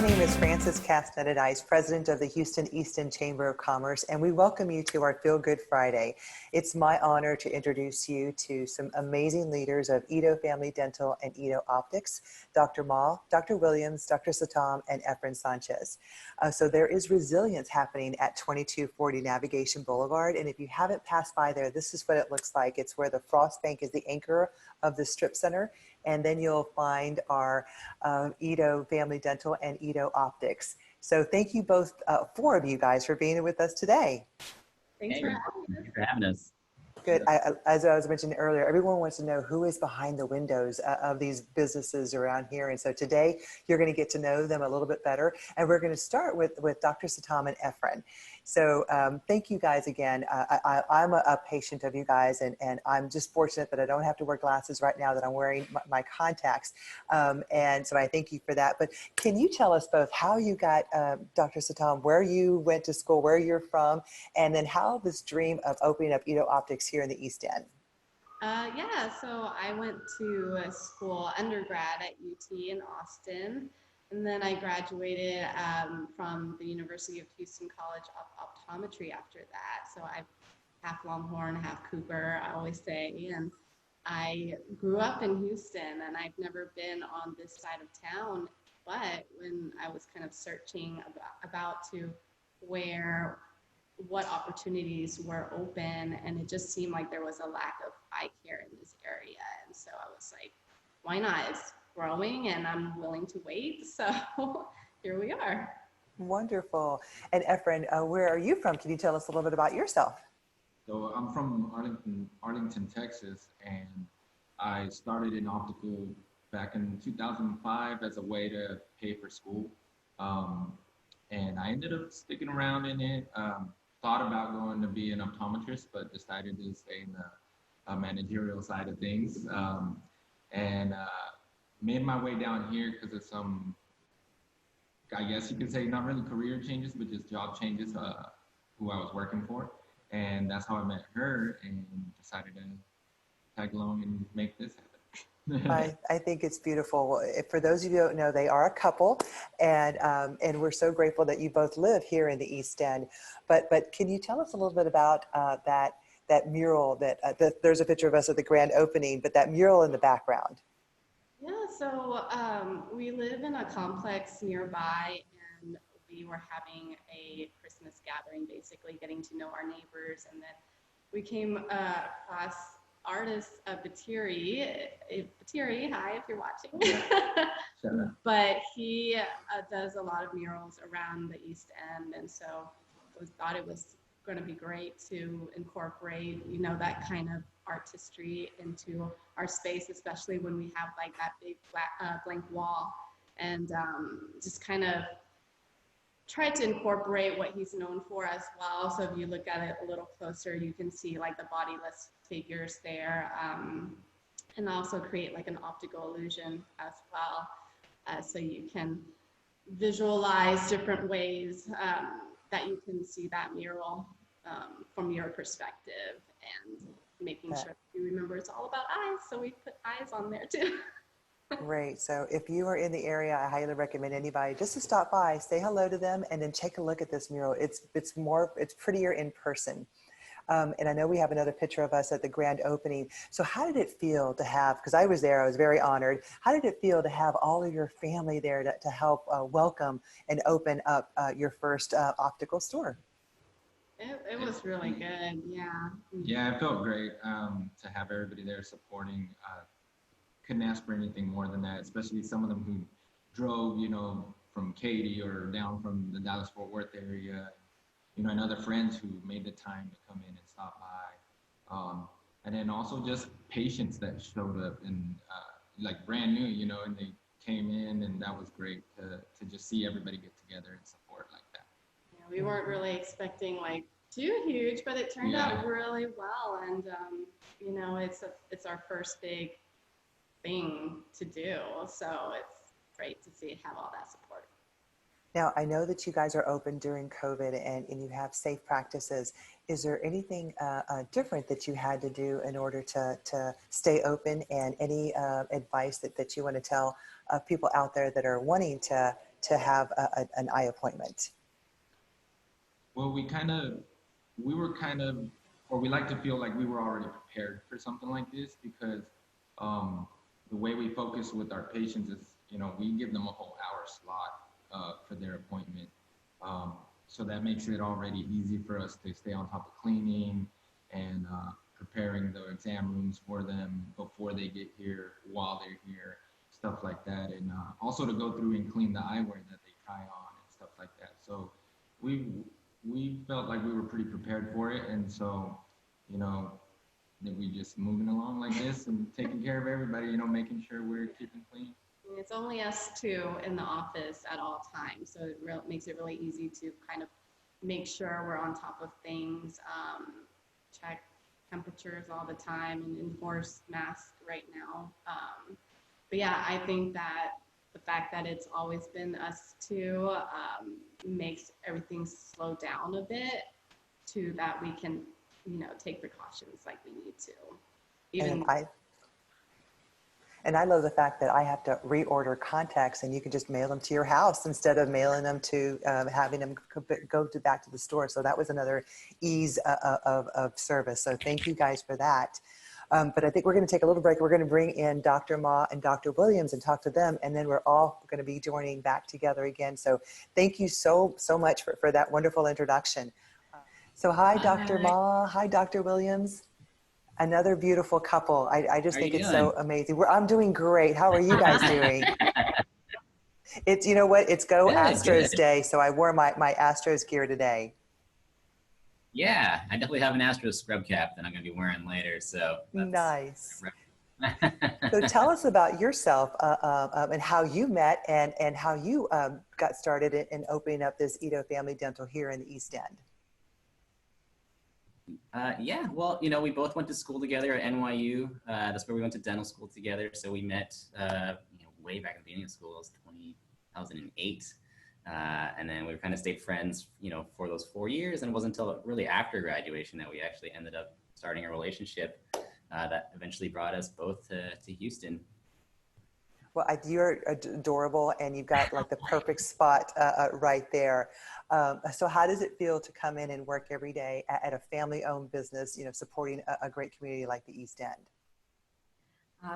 name is Frances Castaneda-Dice, President of the Houston East End Chamber of Commerce, and we welcome you to our Feel Good Friday. It's my honor to introduce you to some amazing leaders of EaDo Family Dental and EaDo Optics, Dr. Ma, Dr. Williams, Dr. Sattam, and Efrain Sanchez. So there is resilience happening at 2240 Navigation Boulevard, and if you haven't passed by there, this is what it looks like. It's where the Frost Bank is the anchor of the strip center, and then you'll find our EaDo Family Dental and EaDo Optics. So thank you both, four of you guys, for being with us today. Thanks for having us. Good. As I was mentioning earlier, everyone wants to know who is behind the windows of these businesses around here. And so today you're going to get to know them a little bit better. And we're going to start with Dr. Sattam and Efrain. So thank you guys again. I'm a patient of you guys, and I'm just fortunate that I don't have to wear glasses right now, that I'm wearing my contacts. And so I thank you for that. But can you tell us both how you got, Dr. Sattam, where you went to school, where you're from, and then how this dream of opening up EaDo Optics here in the East End? Yeah, so I went to school undergrad at UT in Austin, and then I graduated from the University of Houston College of Optometry after that. So I'm half Longhorn, half Cooper, I always say, and I grew up in Houston, and I've never been on this side of town, but when I was kind of searching about what opportunities were open, and it just seemed like there was a lack of eye care in this area. And so I was like, why not? It's growing and I'm willing to wait. So here we are. Wonderful. And Efrain, where are you from? Can you tell us a little bit about yourself? So I'm from Arlington, Texas, and I started in optical back in 2005 as a way to pay for school. And I ended up sticking around in it. Thought about going to be an optometrist, but decided to stay in the managerial side of things. And made my way down here because of some, I guess you could say, not really career changes, but just job changes, who I was working for. And that's how I met her and decided to tag along and make this happen. I think it's beautiful. For those of you who don't know, they are a couple, and we're so grateful that you both live here in the East End. But can you tell us a little bit about that mural that there's a picture of us at the grand opening, but that mural in the background? Yeah, so we live in a complex nearby, and we were having a Christmas gathering, basically getting to know our neighbors, and then we came across artist Batiri, hi if you're watching. But he does a lot of murals around the East End, and so I thought it was going to be great to incorporate, you know, that kind of artistry into our space, especially when we have like that big blank wall, and just kind of try to incorporate what he's known for as well. So if you look at it a little closer, you can see like the bodiless figures there, and also create like an optical illusion as well. So you can visualize different ways that you can see that mural from your perspective, and making sure you remember it's all about eyes. So we put eyes on there too. Great. So if you are in the area, I highly recommend anybody just to stop by, say hello to them, and then take a look at this mural. It's prettier in person. And I know we have another picture of us at the grand opening. So how did it feel to have, because I was there, I was very honored. How did it feel to have all of your family there to help welcome and open up your first optical store? It was really good, yeah. Yeah, it felt great to have everybody there supporting. Couldn't ask for anything more than that, especially some of them who drove, you know, from Katy or down from the Dallas-Fort Worth area, you know, and other friends who made the time to come in and stop by. And then also just patients that showed up and like brand new, you know, and they came in, and that was great to just see everybody get together and support like that. Yeah, we weren't really expecting like too huge, but it turned out really well. And, you know, it's our first big thing to do, so it's great to see have all that support. Now, I know that you guys are open during COVID and you have safe practices. Is there anything different that you had to do in order to stay open, and any advice that you want to tell people out there that are wanting to to have an eye appointment? Well, we like to feel like we were already prepared for something like this, because the way we focus with our patients is, we give them a whole hour slot for their appointment. So that makes it already easy for us to stay on top of cleaning and preparing the exam rooms for them before they get here, while they're here, stuff like that. And also to go through and clean the eyewear that they try on and stuff like that. So we felt like we were pretty prepared for it. And so, that we just moving along like this and taking care of everybody, making sure we're keeping clean. It's only us two in the office at all times, so it makes it really easy to kind of make sure we're on top of things, check temperatures all the time, and enforce masks right now. But yeah, I think that the fact that it's always been us two makes everything slow down a bit, to that we can, take precautions like we need to. And I love the fact that I have to reorder contacts and you can just mail them to your house instead of mailing them to having them go back to the store. So that was another ease of service. So thank you guys for that. But I think we're going to take a little break. We're going to bring in Dr. Ma and Dr. Williams and talk to them. And then we're all going to be joining back together again. So thank you so much for that wonderful introduction. So hi, Dr. Ma. Hi, Dr. Williams. Another beautiful couple. I just think it's so amazing. I'm doing great. How are you guys doing? It's, it's Go Astros Day. So I wore my Astros gear today. Yeah, I definitely have an Astros scrub cap that I'm going to be wearing later. So nice. So tell us about yourself and how you met and how you got started in opening up this EaDo Family Dental here in the East End. Yeah, well, we both went to school together at NYU. That's where we went to dental school together. So we met, way back in the beginning of school. It was 2008. And then we kind of stayed friends, for those 4 years. And it wasn't until really after graduation that we actually ended up starting a relationship that eventually brought us both to Houston. Well, you're adorable, and you've got like the perfect spot right there. So how does it feel to come in and work every day at a family-owned business, supporting a great community like the East End?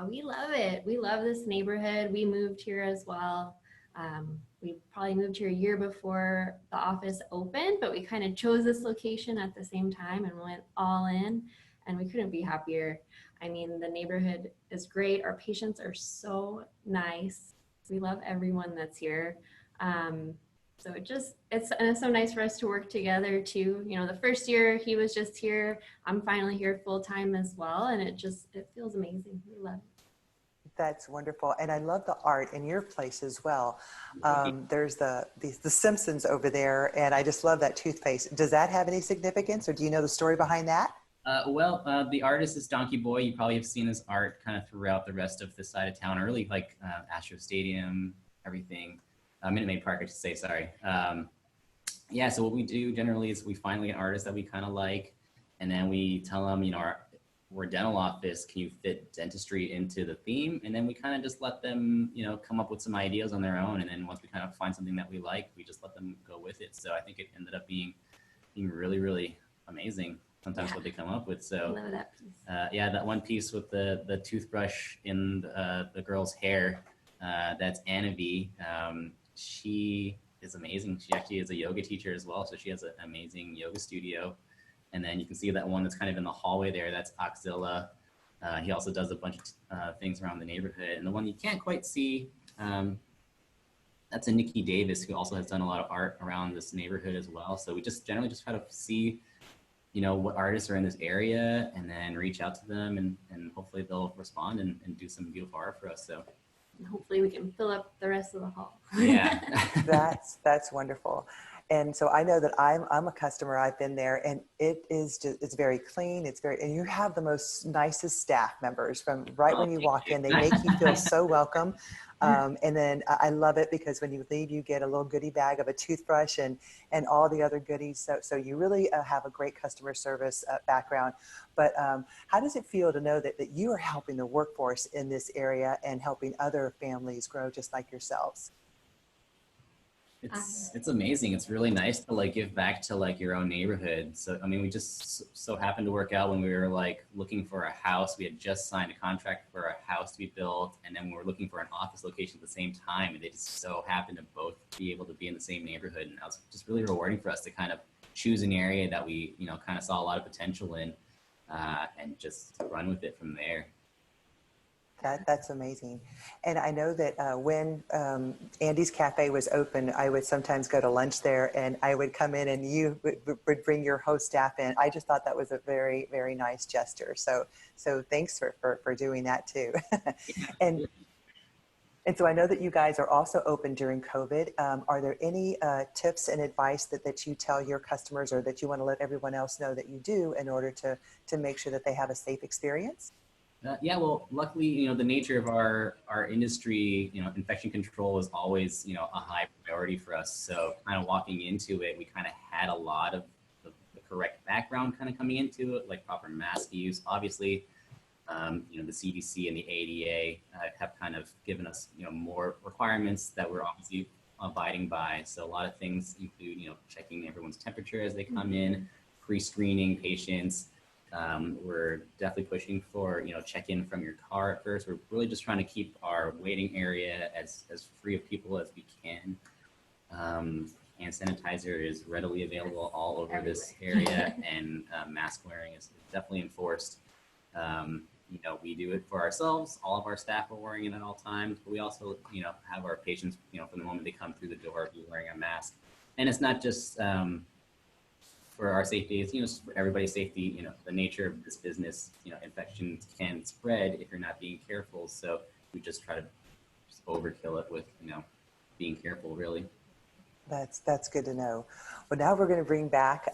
We love it. We love this neighborhood. We moved here as well. We probably moved here a year before the office opened, but we kind of chose this location at the same time and went all in, and we couldn't be happier. I mean, the neighborhood is great. Our patients are so nice. We love everyone that's here. So it's so nice for us to work together too. The first year he was just here, I'm finally here full time as well. And it feels amazing. We love it. That's wonderful. And I love the art in your place as well. There's the Simpsons over there, and I just love that toothpaste. Does that have any significance, or do you know the story behind that? The artist is Donkey Boy. You probably have seen his art kind of throughout the rest of this side of town, or really like Astro Stadium, everything. Minute Maid Park, I should say, sorry. Yeah, so what we do generally is we find like an artist that we kind of like, and then we tell them, we're a dental office, can you fit dentistry into the theme? And then we kind of just let them, come up with some ideas on their own. And then once we kind of find something that we like, we just let them go with it. So I think it ended up being really, really amazing. Sometimes what they come up with. So I love that piece. yeah, that one piece with the toothbrush in the girl's hair, that's Anna V. She is amazing. She actually is a yoga teacher as well. So she has an amazing yoga studio. And then you can see that one that's kind of in the hallway there. That's Oxzilla. He also does a bunch of things around the neighborhood. And the one you can't quite see, that's a Nikki Davis, who also has done a lot of art around this neighborhood as well. So we just generally just try to see what artists are in this area, and then reach out to them, and hopefully they'll respond and do some beautiful art for us. So and hopefully we can fill up the rest of the hall. Yeah. That's wonderful. And so I know that I'm a customer. I've been there, and it's very clean. And you have the most nicest staff members from when you walk in. They make you feel so welcome. And then I love it because when you leave, you get a little goodie bag of a toothbrush and all the other goodies. So you really have a great customer service background. But how does it feel to know that you are helping the workforce in this area and helping other families grow just like yourselves? It's amazing. It's really nice to like give back to like your own neighborhood. So I mean, we just so happened to work out when we were like looking for a house. We had just signed a contract for a house to be built, and then we were looking for an office location at the same time. And they just so happened to both be able to be in the same neighborhood, and that was just really rewarding for us to kind of choose an area that we kind of saw a lot of potential in, and just run with it from there. That's amazing. And I know that when Andy's Cafe was open, I would sometimes go to lunch there, and I would come in and you would bring your host staff in. I just thought that was a very, very nice gesture. So thanks for doing that too. and so I know that you guys are also open during COVID. Are there any tips and advice that you tell your customers, or that you want to let everyone else know that you do, in order to make sure that they have a safe experience? Yeah, well, luckily, the nature of our industry, infection control is always, a high priority for us. So kind of walking into it, we kind of had a lot of the correct background kind of coming into it, like proper mask use. Obviously, the CDC and the ADA have kind of given us, more requirements that we're obviously abiding by. So a lot of things include, checking everyone's temperature as they come in, pre-screening patients. We're definitely pushing for, check-in from your car at first. We're really just trying to keep our waiting area as free of people as we can. Hand sanitizer is readily available all over this area, and mask wearing is definitely enforced. We do it for ourselves. All of our staff are wearing it at all times, but we also, have our patients, from the moment they come through the door, be wearing a mask. And it's not just for our safety, it's, for everybody's safety. The nature of this business, infections can spread if you're not being careful. So we just try to just overkill it with, being careful, really. That's good to know. Well, now we're going to bring back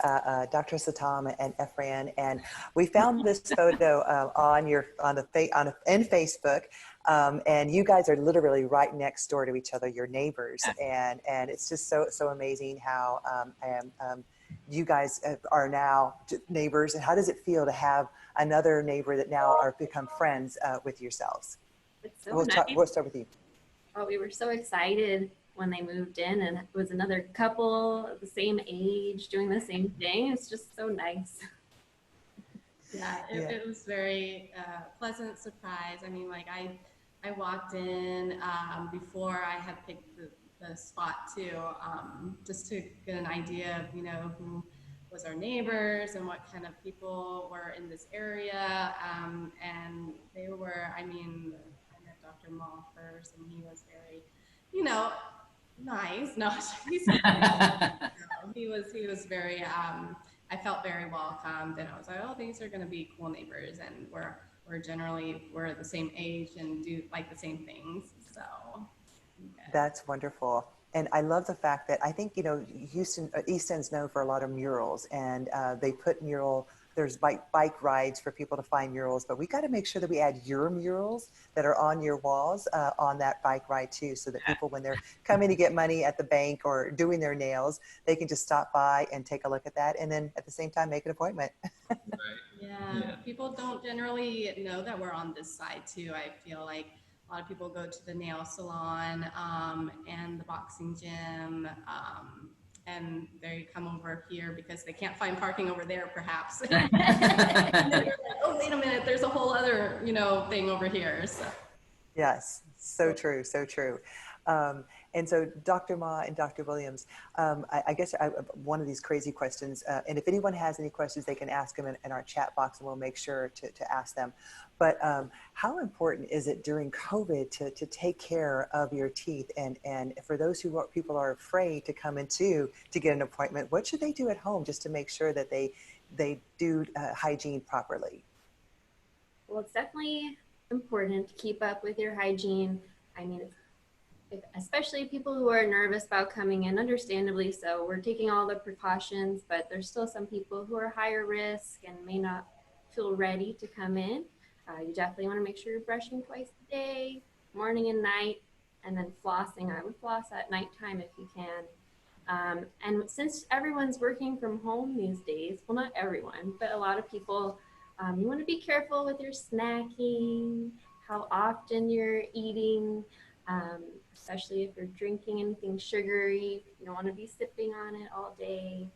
Dr. Sattam and Efrain, and we found this photo in Facebook, and you guys are literally right next door to each other, your neighbors, and it's just so amazing how you guys are now neighbors. And how does it feel to have another neighbor that now are become friends with yourselves? It's so We'll nice. start with you. Oh, we were so excited when they moved in, and it was another couple the same age doing the same thing. It's just so nice. Yeah, it was very pleasant surprise. I mean, like I walked in before I had picked the spot too, just to get an idea of, who was our neighbors and what kind of people were in this area. And they were, I met Dr. Ma first, and he was very, nice. No, he was very, I felt very welcomed, and I was like, oh, these are going to be cool neighbors, and we're the same age and do like the same things. So yeah. That's wonderful. And I love the fact that I think, Houston, East End's known for a lot of murals, and they put there's bike rides for people to find murals, but we got to make sure that we add your murals that are on your walls on that bike ride too, so that people, when they're coming to get money at the bank or doing their nails, they can just stop by and take a look at that, and then at the same time make an appointment. Right. Yeah, people don't generally know that we're on this side too. I feel like a lot of people go to the nail salon and the boxing gym, and they come over here because they can't find parking over there, perhaps. And then they're like, oh, wait a minute, there's a whole other, thing over here. So. Yes, so true, so true. And so Dr. Ma and Dr. Williams, I guess one of these crazy questions, and if anyone has any questions, they can ask them in our chat box, and we'll make sure to ask them. But how important is it during COVID to take care of your teeth? And for those people are afraid to come to get an appointment, what should they do at home just to make sure that they do hygiene properly? Well, it's definitely important to keep up with your hygiene. I mean, especially people who are nervous about coming in, understandably so. We're taking all the precautions, but there's still some people who are higher risk and may not feel ready to come in. You definitely want to make sure you're brushing twice a day, morning and night, and then flossing. I would floss at nighttime if you can. And since everyone's working from home these days, well, not everyone, but a lot of people, you want to be careful with your snacking, how often you're eating. especially if you're drinking anything sugary. You don't want to be sipping on it all day.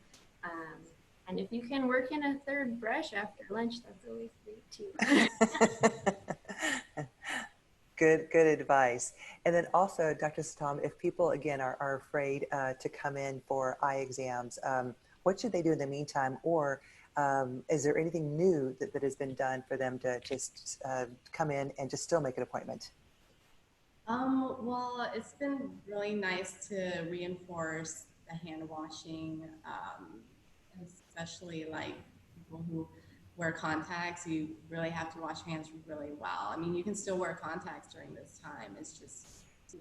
And if you can work in a third brush after lunch, that's always great too. Good advice. And then also, Dr. Sattam, if people, again, are afraid to come in for eye exams, what should they do in the meantime? Or is there anything new that has been done for them to just come in and just still make an appointment? Well, it's been really nice to reinforce the hand washing, especially like people who wear contacts. You really have to wash your hands really well. I mean, you can still wear contacts during this time. It's just, to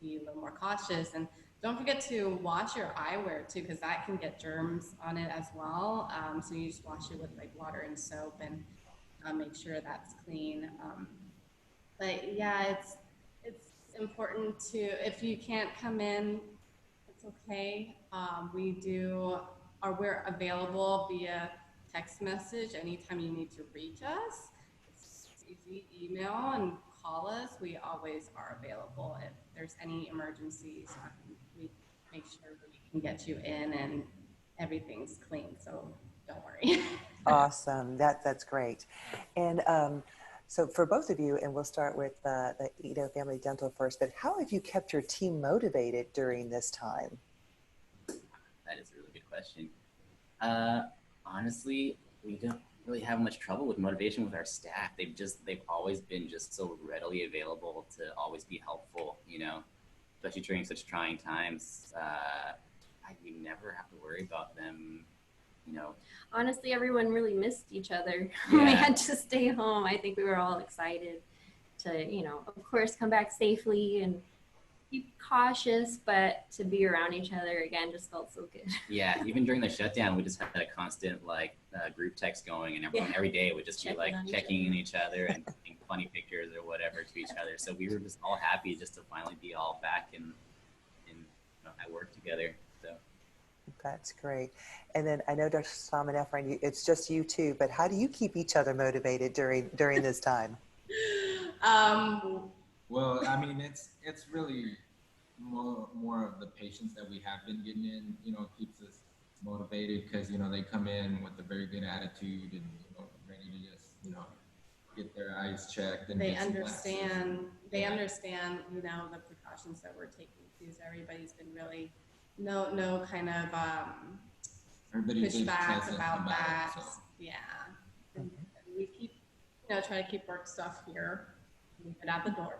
be a little more cautious. And don't forget to wash your eyewear too, because that can get germs on it as well. So you just wash it with like water and soap and make sure that's clean. But yeah, it's important to, if you can't come in, it's okay. We're available via text message anytime you need to reach us. It's easy, email and call us. We always are available. If there's any emergencies, we make sure we can get you in and everything's clean. So don't worry. Awesome. That's great. And so for both of you, and we'll start with the EaDo Family Dental first, but how have you kept your team motivated during this time? That is a really good question. Honestly, we don't really have much trouble with motivation with our staff. They've always been just so readily available to always be helpful, especially during such trying times. We never have to worry about them, Honestly, everyone really missed each other when we had to stay home. I think we were all excited to, of course, come back safely and be cautious, but to be around each other again just felt so good. Yeah, even during the shutdown, we just had a constant group text going, and everyone every day would just be checking in each other and taking funny pictures or whatever to each other. So we were just all happy just to finally be all back in at work together. So that's great. And then I know Dr. Sattam and Efrain, it's just you two, but how do you keep each other motivated during this time? Well, I mean, it's really more of the patients that we have been getting in, keeps us motivated because, they come in with a very good attitude and, ready to just, get their eyes checked. And they understand, the precautions that we're taking too. So everybody's been really, no kind of pushback about that. So. Yeah. And we keep, try to keep work stuff here. Get out the door.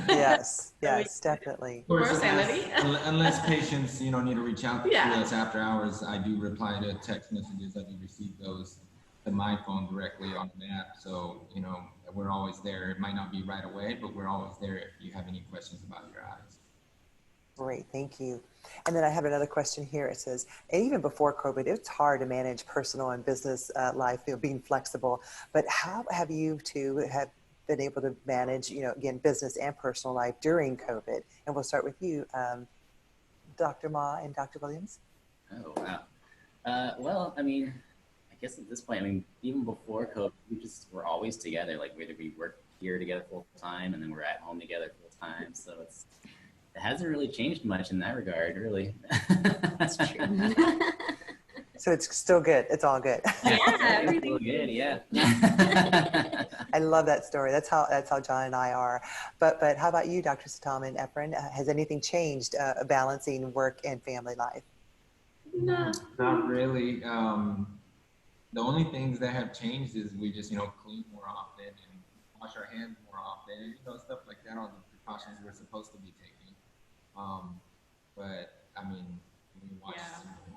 Yes, definitely. Of course, unless patients, need to reach out to us after hours, I do reply to text messages that we receive those to my phone directly on the app. So, we're always there. It might not be right away, but we're always there if you have any questions about your eyes. Great, thank you. And then I have another question here. It says, even before COVID, it's hard to manage personal and business life, being flexible. But how have you two been able to manage, again, business and personal life during COVID? And we'll start with you, Dr. Ma and Dr. Williams. Oh, wow. Well, I mean, I guess at this point, even before COVID, we're always together. Like whether we work here together full time and then we're at home together full time. So it hasn't really changed much in that regard, really. That's true. So it's still good. It's all good. Yeah, everything's still good. Yeah. I love that story. That's how John and I are. But how about you, Dr. Sattam and Efrain? Has anything changed balancing work and family life? No, not really. The only things that have changed is we just clean more often and wash our hands more often, stuff like that. All the precautions we're supposed to be taking. But I mean,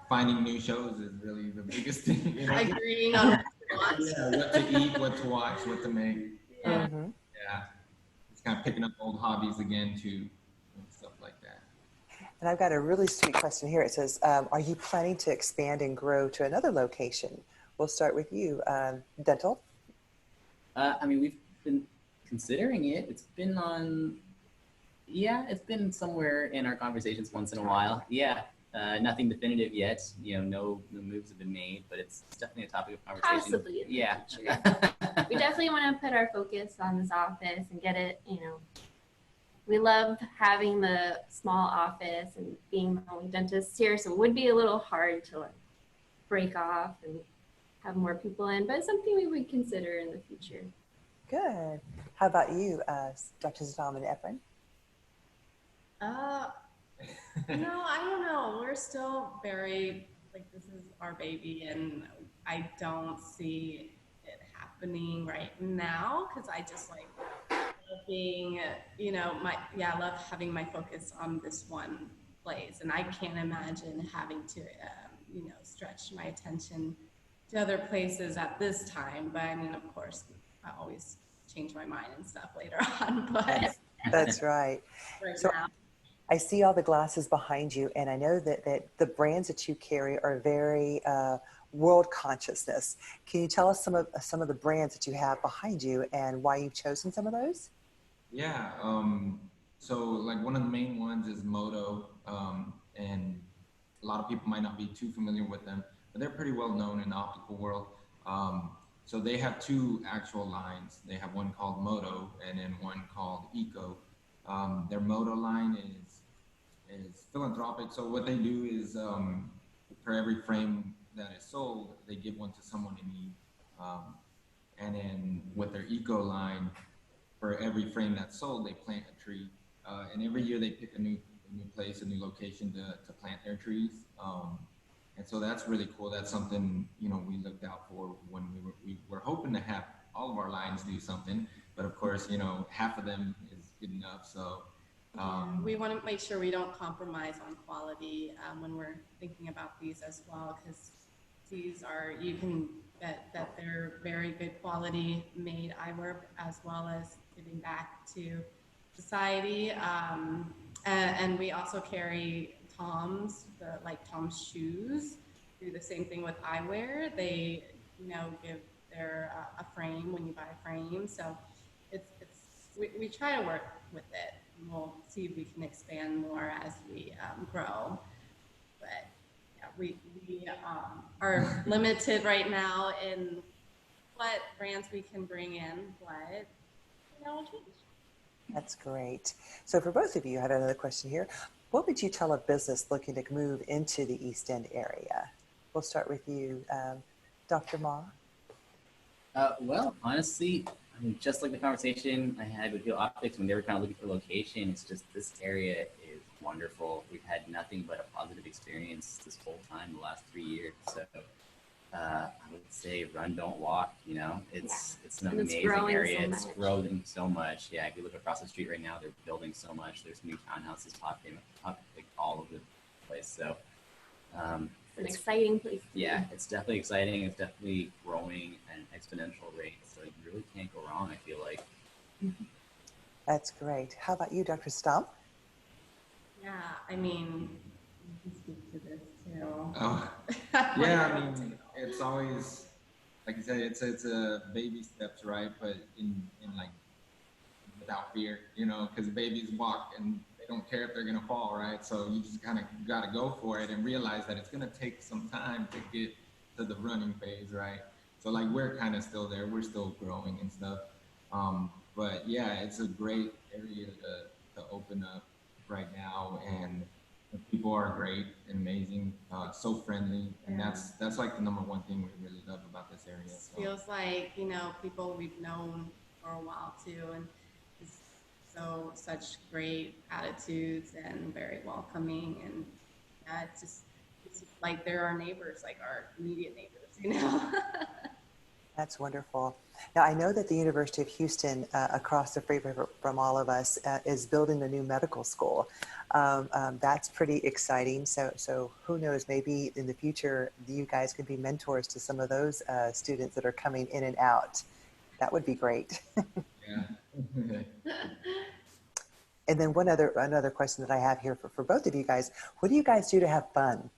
finding new shows is really the biggest thing. Agreeing on what to eat, what to watch, what to make. Yeah. Just kind of picking up old hobbies again too, and stuff like that. And I've got a really sweet question here. It says, are you planning to expand and grow to another location? We'll start with you, Dental. We've been considering it. It's been somewhere in our conversations once in a while. Yeah. Nothing definitive yet. No moves have been made, but it's definitely a topic of conversation. Possibly. Yeah. We definitely want to put our focus on this office and get it, we love having the small office and being the only dentist here, so it would be a little hard to like break off and have more people in, but it's something we would consider in the future. Good. How about you, Dr. Sattam and Efrain? No, I don't know. We're still very, like, this is our baby, and I don't see it happening right now because I just like love being, I love having my focus on this one place, and I can't imagine having to, stretch my attention to other places at this time. But I mean, of course, I always change my mind and stuff later on, but That's right. right So now. I see all the glasses behind you, and I know that the brands that you carry are very world consciousness. Can you tell us some of the brands that you have behind you and why you've chosen some of those? Yeah. So like one of the main ones is Moto, and a lot of people might not be too familiar with them, but they're pretty well known in the optical world. So they have two actual lines. They have one called Moto and then one called Eco. Their Moto line is philanthropic. So what they do is for every frame that is sold, they give one to someone in need. And then with their Eco line, for every frame that's sold, they plant a tree. And every year they pick a new place, a new location to plant their trees. And so that's really cool. That's something, we looked out for when we were hoping to have all of our lines do something, but of course, half of them is good enough. So we want to make sure we don't compromise on quality when we're thinking about these as well, because these are, you can bet that they're very good quality made eyewear, as well as giving back to society. And we also carry Tom's, Tom's shoes, do the same thing with eyewear. They, give their a frame when you buy a frame. So we try to work with it. And we'll see if we can expand more as we grow. But yeah, we are limited right now in what brands we can bring in, but we'll change. That's great. So for both of you, I have another question here. What would you tell a business looking to move into the East End area? We'll start with you, Dr. Ma. Well, honestly, I mean, just like the conversation I had with Field Optics when they were kind of looking for location, it's just this area is wonderful. We've had nothing but a positive experience this whole time, the last 3 years. So I would say run, don't walk, it's an amazing area. It's growing so much. Yeah, if you look across the street right now, they're building so much. There's new townhouses popping up like all over the place. So it's an exciting place. Yeah, it's definitely exciting. It's definitely growing at an exponential rate. So you really can't go wrong, I feel like. That's great. How about you, Dr. Stump? Yeah, I mean, you can speak to this too. Oh, yeah, I mean, it's always, like you said, it's a baby steps, right? But in like, without fear, because babies walk and they don't care if they're going to fall, right? So you just kind of got to go for it and realize that it's going to take some time to get to the running phase, right? So like we're kind of still there. We're still growing and stuff. But yeah, it's a great area to open up right now, and the people are great and amazing, so friendly, and that's like the number one thing we really love about this area. So. Feels like people we've known for a while too, and such great attitudes and very welcoming, and it's just like they're our neighbors, like our immediate neighbors, That's wonderful. Now, I know that the University of Houston, across the freeway from all of us, is building a new medical school. That's pretty exciting. So who knows, maybe in the future, you guys could be mentors to some of those students that are coming in and out. That would be great. Yeah. And then another question that I have here for both of you guys, what do you guys do to have fun?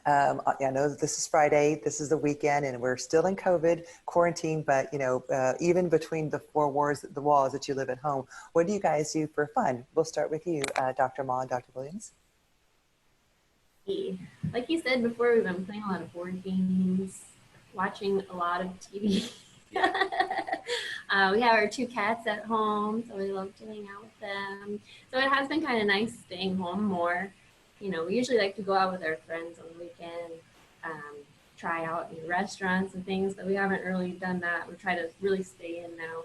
I know that this is Friday, this is the weekend, and we're still in COVID quarantine, but even between the walls that you live at home, what do you guys do for fun? We'll start with you, Dr. Ma and Dr. Williams. Like you said before, we've been playing a lot of board games, watching a lot of TV. We have our 2 cats at home, so we love to hang out with them. So it has been kind of nice staying home more. You know, we usually like to go out with our friends on the weekend, try out in restaurants and things, but we haven't really done that. We try to really stay in now.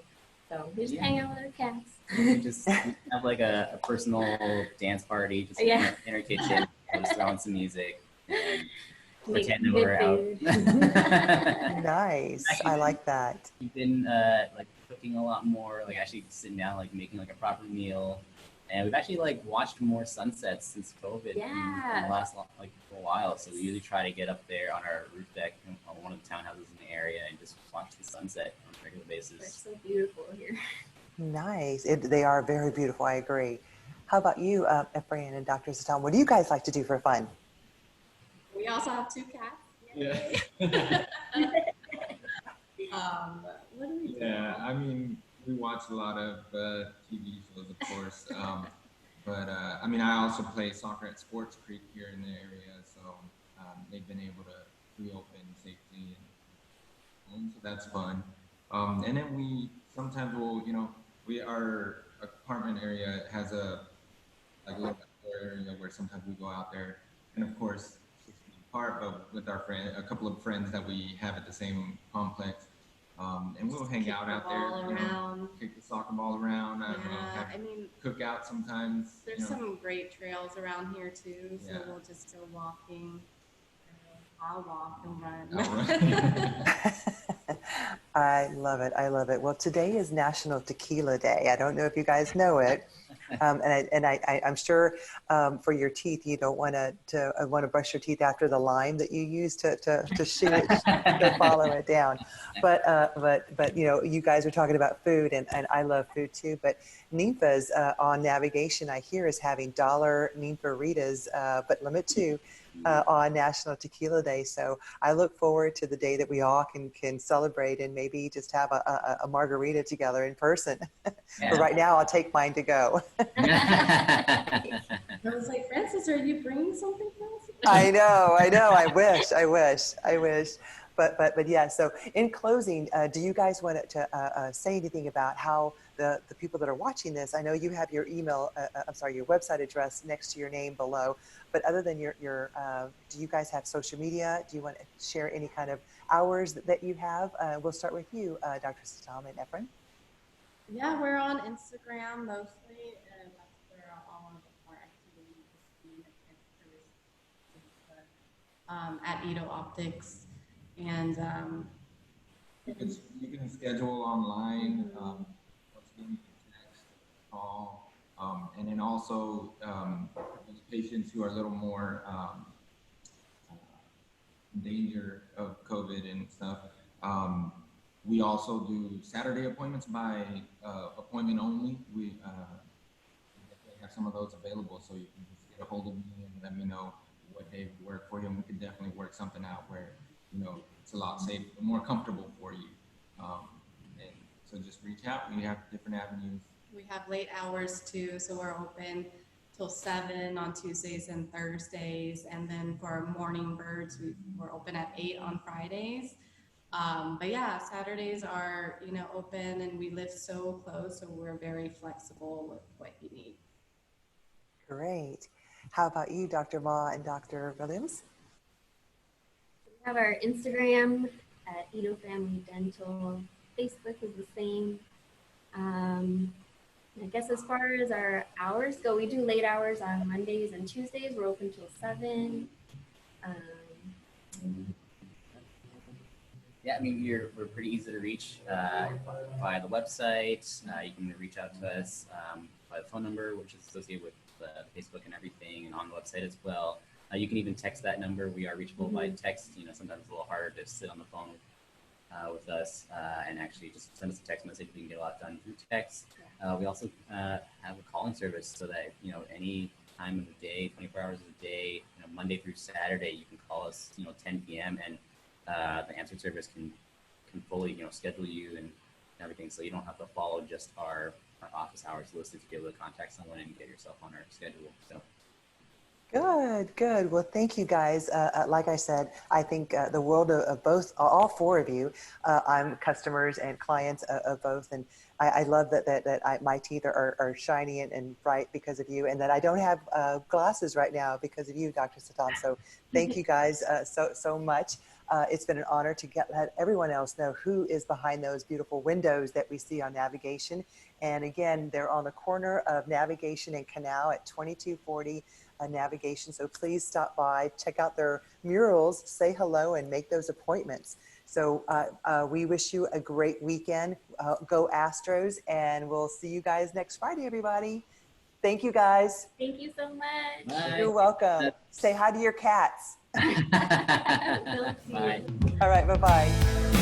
So we just hang out with our cats. We just have like a personal dance party just in our kitchen, just throwing some music and pretend that we're out. Nice. Actually, I like that. We've been like cooking a lot more, like actually sitting down, like making like a proper meal. And we've actually like watched more sunsets since COVID in the last like a while. So we usually try to get up there on our roof deck on one of the townhouses in the area and just watch the sunset on a regular basis. They're so beautiful here. Nice. They are very beautiful. I agree. How about you, Efrain and Dr. Sattam? What do you guys like to do for fun? We also have 2 cats. Yeah. What do we do? Yeah, I mean, we watch a lot of TV shows, of course. But I mean, I also play soccer at Sports Creek here in the area, so they've been able to reopen safely, and so that's fun. And then we sometimes will, you know, our apartment area has a little area where sometimes we go out there, and of course, 6 feet apart, but with our a couple of friends that we have at the same complex. And we'll hang out there, you know, kick the soccer ball around. I don't know, cook out sometimes. There's some great trails around here too, so we'll just go walking. I'll walk and run. I love it. I love it. Well, today is National Tequila Day. I don't know if you guys know it. I'm sure for your teeth, you don't want to brush your teeth after the lime that you use to shoot it, to follow it down. But you know, you guys are talking about food, and I love food too. But Ninfa's on Navigation, I hear, is having $1 Ninfa-ritas, but limit to. On National Tequila Day. So I look forward to the day that we all can celebrate and maybe just have a margarita together in person. Yeah. But right now, I'll take mine to go. I was like, Francis, are you bringing something for us? I know. I wish. But yeah, so in closing, do you guys want to say anything about how the people that are watching this, I know you have your email, your website address next to your name below, but other than your do you guys have social media? Do you want to share any kind of hours that you have? We'll start with you, Dr. Sattam and Efrain. Yeah, we're on Instagram mostly, and that's where all of our activities at EaDo Optics. And you can schedule online. Once again, you can text, call, and then also those patients who are a little more in danger of COVID and stuff. We also do Saturday appointments by appointment only. We definitely have some of those available, so you can just get a hold of me and let me know what day would work for you, and we can definitely work something out where, you know, it's a lot safer, more comfortable for you. And so just reach out. We have different avenues. We have late hours too, so we're open till 7 on Tuesdays and Thursdays, and then for our morning birds, we're open at 8 on Fridays. But yeah, Saturdays are, you know, open, and we live so close, so we're very flexible with what you need. Great. How about you, Dr. Ma and Dr. Williams? We have our Instagram at EaDo Family Dental. Facebook is the same. I guess as far as our hours go, we do late hours on Mondays and Tuesdays. We're open till 7. Yeah, I mean, we're pretty easy to reach by the website. You can reach out to us by the phone number, which is associated with Facebook and everything, and on the website as well. You can even text that number. We are reachable by text. You know, sometimes it's a little harder to sit on the phone with us and actually just send us a text message. We can get a lot done through text. We also have a calling service so that, you know, any time of the day, 24 hours a day, you know, Monday through Saturday, you can call us, you know, 10 p.m. and the answer service can fully, you know, schedule you and everything, so you don't have to follow just our office hours listed to be able to contact someone and get yourself on our schedule. So Good, good. Well, thank you guys. Like I said, I think the world of both, all four of you, I'm customers and clients of both. And I love that my teeth are shiny and bright because of you, and that I don't have glasses right now because of you, Dr. Sattam. So thank you guys so much. It's been an honor to let everyone else know who is behind those beautiful windows that we see on Navigation. And again, they're on the corner of Navigation and Canal at 2240 Navigation. So please stop by, check out their murals, say hello, and make those appointments. So we wish you a great weekend. Go Astros, and we'll see you guys next Friday, everybody. Thank you, guys. Thank you so much. Bye. You're welcome. Say hi to your cats. Bye. All right, bye-bye.